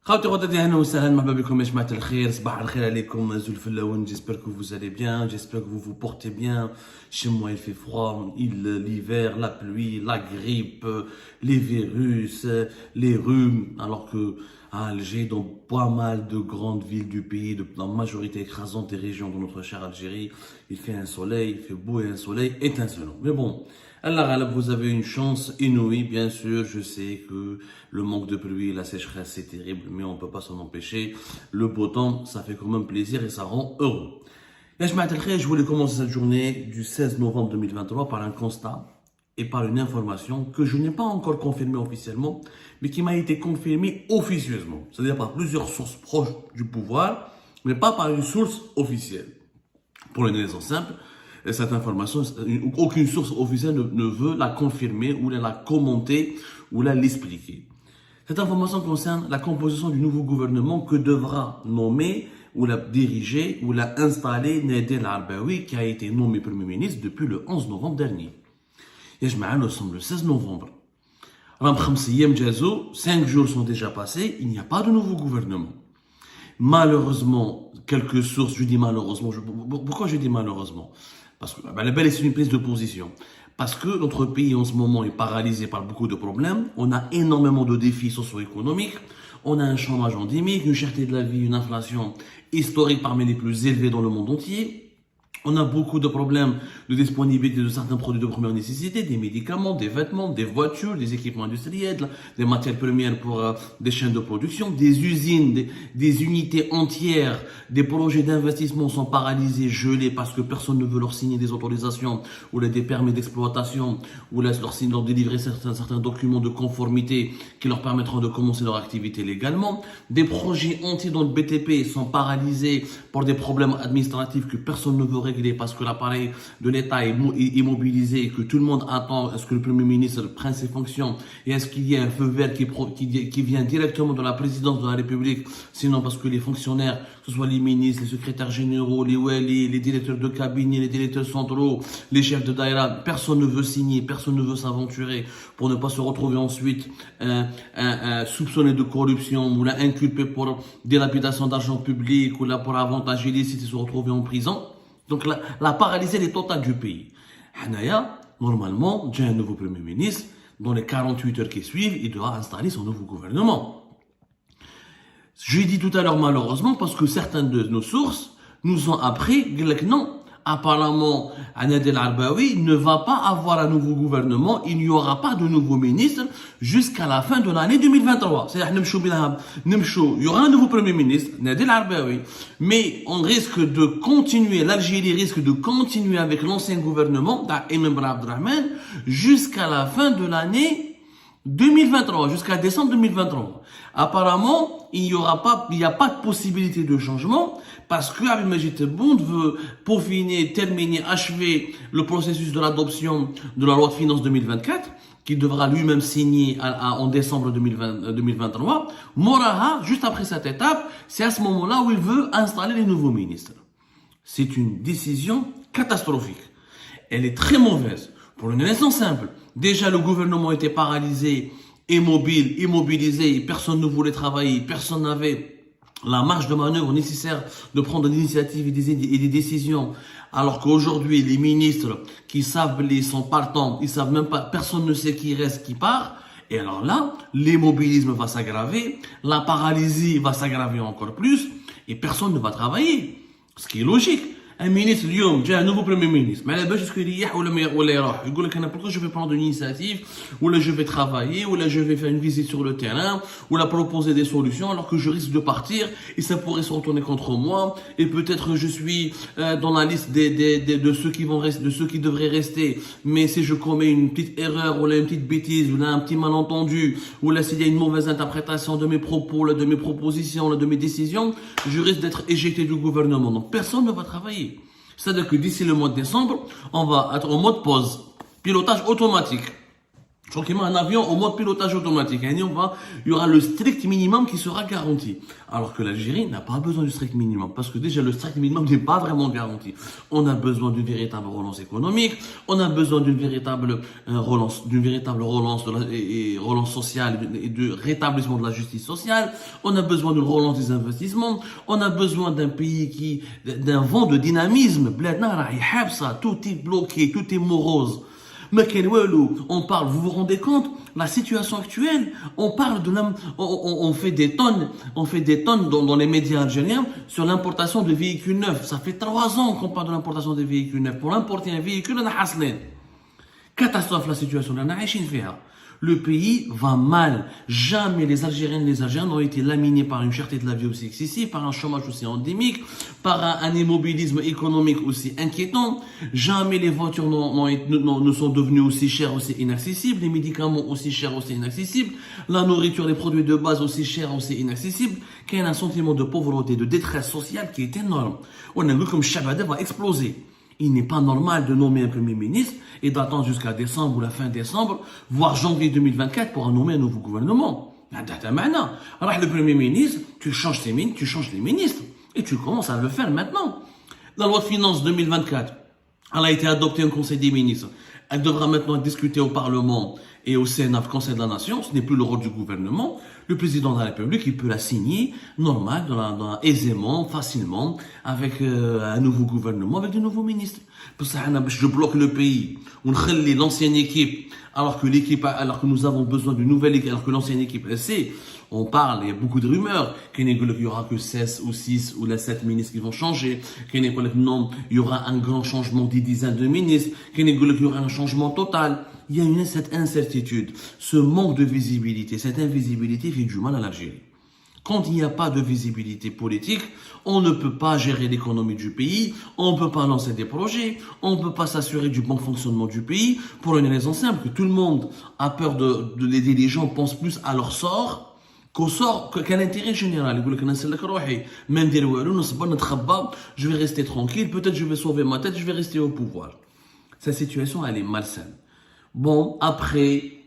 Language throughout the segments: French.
خاوتي غداتي اهلا وسهلا مرحبا بكم يا جماعه الخير صباح الخير عليكم زول فلاون j'espère que vous allez bien j'espère que vous vous portez bien chez moi il fait froid l'hiver la pluie la grippe les virus les rhumes alors que à Alger dans pas mal de grandes villes du pays dans la majorité écrasante des régions de notre chère Algérie il fait un soleil il fait beau et un soleil étincelant mais bon Allah Ghalab, vous avez une chance inouïe, bien sûr. Je sais que le manque de pluie et la sécheresse, c'est terrible, mais on ne peut pas s'en empêcher. Le beau temps, ça fait quand même plaisir et ça rend heureux. Là, je voulais commencer cette journée du 16 novembre 2023 par un constat et par une information que je n'ai pas encore confirmée officiellement, mais qui m'a été confirmée officieusement. C'est-à-dire par plusieurs sources proches du pouvoir, mais pas par une source officielle. Pour une raison simple, cette information, aucune source officielle ne veut la confirmer ou la commenter ou l'expliquer. Cette information concerne la composition du nouveau gouvernement que devra nommer ou la diriger ou la installer Nadel Arbaoui qui a été nommé Premier ministre depuis le 11 novembre dernier. Et nous sommes le 16 novembre. 5 jours sont déjà passés, il n'y a pas de nouveau gouvernement. Malheureusement, quelques sources, je dis malheureusement, pourquoi je dis malheureusement? Parce que la belle est une prise de position. Parce que notre pays en ce moment est paralysé par beaucoup de problèmes. On a énormément de défis socio-économiques. On a un chômage endémique, une cherté de la vie, une inflation historique parmi les plus élevées dans le monde entier. On a beaucoup de problèmes de disponibilité de certains produits de première nécessité, des médicaments, des vêtements, des voitures, des équipements industriels, des matières premières pour des chaînes de production, des usines, des unités entières, des projets d'investissement sont paralysés, gelés parce que personne ne veut leur signer des autorisations ou des permis d'exploitation ou leur délivrer certains documents de conformité qui leur permettront de commencer leur activité légalement. Des projets entiers dans le BTP sont paralysés pour des problèmes administratifs que personne ne veut régler parce que l'appareil de l'État est immobilisé et que tout le monde attend à ce que le Premier ministre prenne ses fonctions et à ce qu'il y ait un feu vert qui vient directement de la présidence de la République, sinon parce que les fonctionnaires, que ce soit les ministres, les secrétaires généraux, les wali, les directeurs de cabinet, les directeurs centraux, les chefs de daïra, personne ne veut signer, personne ne veut s'aventurer pour ne pas se retrouver ensuite soupçonné de corruption ou là inculpé pour dilapidation d'argent public ou là pour avantage illicite et se retrouver en prison. Donc la paralysie est totale du pays. Hanaya, normalement, j'ai un nouveau Premier ministre. Dans les 48 heures qui suivent, il devra installer son nouveau gouvernement. Je l'ai dit tout à l'heure malheureusement parce que certaines de nos sources nous ont appris que non, apparemment, Nadel Arbaoui ne va pas avoir un nouveau gouvernement, il n'y aura pas de nouveau ministre jusqu'à la fin de l'année 2023. C'est-à-dire, il y aura un nouveau Premier ministre, Nadel Arbaoui, mais on risque de continuer, l'Algérie risque de continuer avec l'ancien gouvernement, d'Imam Abdrahman, jusqu'à la fin de l'année 2023, jusqu'à décembre 2023. Apparemment, il n'y a pas de possibilité de changement parce que Abdel Majid Tebboune veut peaufiner, terminer, achever le processus de l'adoption de la loi de finances 2024 qu'il devra lui-même signer en décembre 2023. Moraha, juste après cette étape, c'est à ce moment-là où il veut installer les nouveaux ministres. C'est une décision catastrophique. Elle est très mauvaise pour une raison simple. Déjà, le gouvernement était paralysé, immobilisé, personne ne voulait travailler, personne n'avait la marge de manœuvre nécessaire de prendre des initiatives et des décisions. Alors qu'aujourd'hui, les ministres qui savent sont partants, ils savent même pas, personne ne sait qui reste, qui part. Et alors là, l'immobilisme va s'aggraver, la paralysie va s'aggraver encore plus, et personne ne va travailler. Ce qui est logique. Un ministre, j'ai un nouveau Premier ministre. Mais là-bas, est-ce qu'il y a ou pourquoi je vais prendre une initiative, ou là je vais travailler, ou là je vais faire une visite sur le terrain, ou là proposer des solutions, alors que je risque de partir, et ça pourrait se retourner contre moi, et peut-être je suis dans la liste de ceux qui vont rester, de ceux qui devraient rester, mais si je commets une petite erreur, ou là une petite bêtise, ou là un petit malentendu, ou là s'il y a une mauvaise interprétation de mes propos, là, de mes propositions, là, de mes décisions, je risque d'être éjecté du gouvernement. Donc personne ne va travailler. C'est-à-dire que d'ici le mois de décembre, on va être en mode pause, pilotage automatique. Tranquillement, un avion au mode pilotage automatique. Il y aura le strict minimum qui sera garanti. Alors que l'Algérie n'a pas besoin du strict minimum. Parce que déjà, le strict minimum n'est pas vraiment garanti. On a besoin d'une véritable relance économique. On a besoin d'une véritable relance et relance sociale et de rétablissement de la justice sociale. On a besoin d'une relance des investissements. On a besoin d'un pays d'un vent de dynamisme. Tout est bloqué, tout est morose. On parle, vous vous rendez compte, la situation actuelle, on parle on fait des tonnes dans les médias algériens sur l'importation de véhicules neufs. Ça fait 3 ans qu'on parle de l'importation des véhicules neufs. Pour importer un véhicule, on a haslé. Catastrophe la situation, on a le pays va mal. Jamais les Algériennes et les Algériens n'ont été laminés par une cherté de la vie aussi excessive, par un chômage aussi endémique, par un immobilisme économique aussi inquiétant. Jamais les voitures ne sont devenues aussi chères, aussi inaccessibles, les médicaments aussi chers, aussi inaccessibles, la nourriture, les produits de base aussi chers, aussi inaccessibles, qu'il y a un sentiment de pauvreté, de détresse sociale qui est énorme. On a vu comme Chabadé va exploser. Il n'est pas normal de nommer un Premier ministre et d'attendre jusqu'à décembre ou la fin décembre, voire janvier 2024 pour nommer un nouveau gouvernement. Alors le Premier ministre, tu changes les ministres et tu commences à le faire maintenant. La loi de finances 2024, elle a été adoptée au Conseil des ministres. Elle devra maintenant être discutée au Parlement et au Sénat, au Conseil de la Nation. Ce n'est plus le rôle du gouvernement. Le président de la République, il peut la signer normal, aisément, facilement, avec un nouveau gouvernement, avec de nouveaux ministres. Parce que je bloque le pays. On relie l'ancienne équipe, alors que nous avons besoin d'une nouvelle équipe, alors que l'ancienne équipe, elle sait. On parle, il y a beaucoup de rumeurs, qu'il n'y aura que 16 ou 6 ou les 7 ministres qui vont changer, qu'il y aura un grand changement des dizaines de ministres, qu'il y aura un changement total. Il y a cette incertitude, ce manque de visibilité, cette invisibilité fait du mal à l'Algérie. Quand il n'y a pas de visibilité politique, on ne peut pas gérer l'économie du pays, on ne peut pas lancer des projets, on ne peut pas s'assurer du bon fonctionnement du pays, pour une raison simple, que tout le monde a peur les gens pensent plus à leur sort, qu'à l'intérêt général. Je vais rester tranquille, peut-être je vais sauver ma tête, je vais rester au pouvoir. Cette situation, elle est malsaine. Bon, après,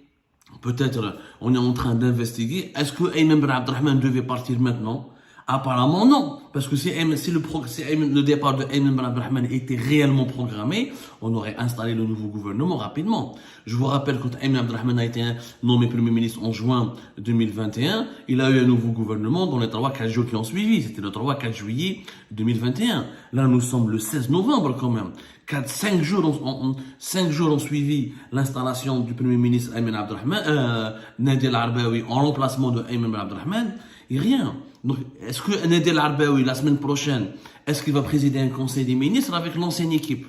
peut-être on est en train d'investiguer. Est-ce que Ayman Ben Abdelrahman devait partir maintenant? Apparemment non, parce que si le départ de Ayman Ben Abdelrahman était réellement programmé, on aurait installé le nouveau gouvernement rapidement. Je vous rappelle quand Ayman Abdelrahman a été nommé Premier ministre en juin 2021, il a eu un nouveau gouvernement dans les 3-4 jours qui ont suivi. C'était le 3-4 juillet 2021. Là, nous sommes le 16 novembre quand même. 5 jours ont suivi l'installation du Premier ministre Ayman Abdelrahman, Nadel Arbaoui en remplacement de Ayman Ben Abdelrahman, et rien. Donc, est-ce que Nadel Arbaoui, la semaine prochaine, est-ce qu'il va présider un conseil des ministres avec l'ancienne équipe?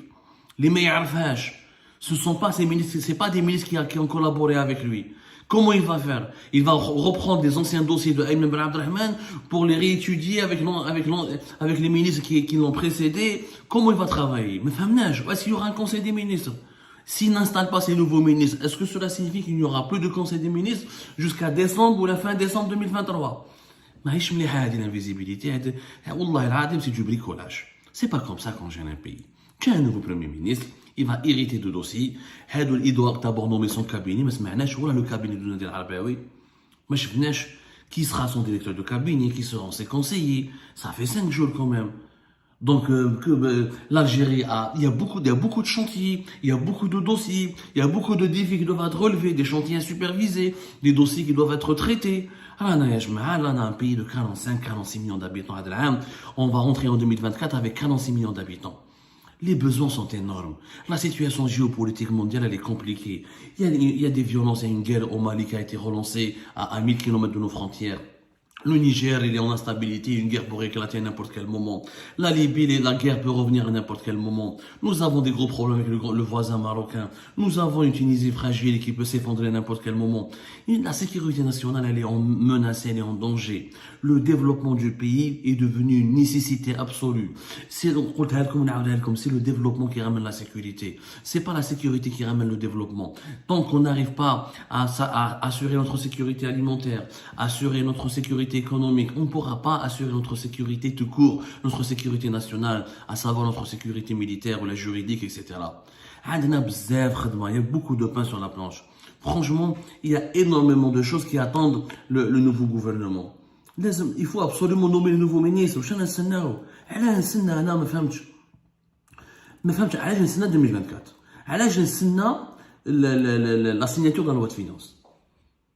Les meilleurs fâches. Ce sont pas ces ministres, c'est pas des ministres qui ont collaboré avec lui. Comment il va faire? Il va reprendre des anciens dossiers de Ayman Ben Abdelrahman pour les réétudier avec les ministres qui l'ont précédé. Comment il va travailler? Mais famnage, est-ce qu'il y aura un conseil des ministres? S'il n'installe pas ces nouveaux ministres, est-ce que cela signifie qu'il n'y aura plus de conseil des ministres jusqu'à décembre ou la fin décembre 2023? L'invisibilité, c'est du bricolage. C'est pas comme ça qu'on gère un pays. Tu as un nouveau Premier ministre, il va hériter de dossiers. Il doit d'abord nommer son cabinet, mais le cabinet de Nadel Arbaoui. Qui sera son directeur de cabinet, qui seront ses conseillers. Ça fait 5 jours quand même. Donc, l'Algérie il y a beaucoup de chantiers, il y a beaucoup de dossiers, il y a beaucoup de défis qui doivent être relevés, des chantiers supervisés, des dossiers qui doivent être traités. Là, on a un pays de 45-46 millions d'habitants. On va rentrer en 2024 avec 46 millions d'habitants. Les besoins sont énormes. La situation géopolitique mondiale, elle est compliquée. Il y a des violences, il y a une guerre au Mali qui a été relancée à 1000 km de nos frontières. Le Niger, il est en instabilité, une guerre pourrait éclater à n'importe quel moment. La Libye, la guerre peut revenir à n'importe quel moment. Nous avons des gros problèmes avec le voisin marocain. Nous avons une Tunisie fragile qui peut s'effondrer à n'importe quel moment. Et la sécurité nationale, elle est menacée, elle est en danger. Le développement du pays est devenu une nécessité absolue. C'est le développement qui ramène la sécurité. C'est pas la sécurité qui ramène le développement. Tant qu'on n'arrive pas à assurer notre sécurité alimentaire, assurer notre sécurité économique, on ne pourra pas assurer notre sécurité tout court, notre sécurité nationale, à savoir notre sécurité militaire ou la juridique, etc. Il y a beaucoup de pain sur la planche. Franchement, il y a énormément de choses qui attendent le nouveau gouvernement. Il faut absolument nommer le nouveau ministre. واش نستناو؟ علاه نستنى انا ما فهمتش. ما فهمتش علاش نستنى 2024. علاش نستنى la signature de la loi de finances.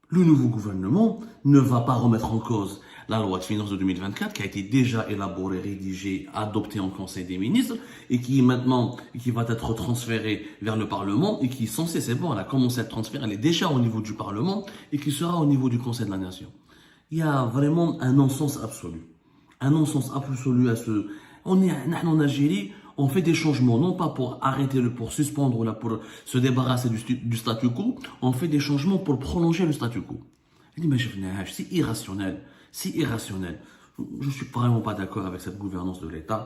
Le nouveau gouvernement ne va pas remettre en cause la loi de finances de 2024 qui a été déjà élaborée, rédigée, adoptée en Conseil des ministres et qui maintenant qui va être transférée vers le Parlement et qui est censée, c'est bon, elle a commencé à être transférée, elle est déjà au niveau du Parlement et qui sera au niveau du Conseil de la Nation. Il y a vraiment un non-sens absolu. Un non-sens absolu à ce... On est en Algérie, on fait des changements, non pas pour arrêter, pour suspendre ou là, pour se débarrasser du statu quo, on fait des changements pour prolonger le statu quo. C'est irrationnel, c'est irrationnel. Je ne suis vraiment pas d'accord avec cette gouvernance de l'État.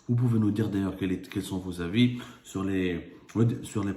Vous pouvez nous dire d'ailleurs quels sont vos avis sur les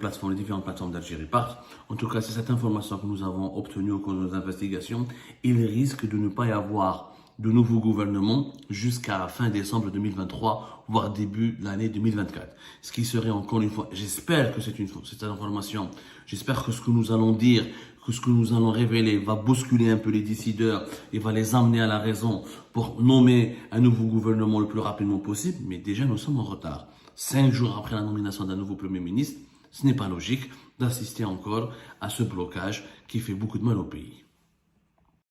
plateformes, les différentes plateformes d'Algérie Part. En tout cas, c'est cette information que nous avons obtenue au cours de nos investigations. Il risque de ne pas y avoir de nouveau gouvernement jusqu'à fin décembre 2023, voire début de l'année 2024. Ce qui serait encore une fois, j'espère que c'est une information, j'espère que ce que nous allons dire, que ce que nous allons révéler va bousculer un peu les décideurs et va les amener à la raison pour nommer un nouveau gouvernement le plus rapidement possible. Mais déjà, nous sommes en retard. 5 jours après la nomination d'un nouveau Premier ministre, ce n'est pas logique d'assister encore à ce blocage qui fait beaucoup de mal au pays.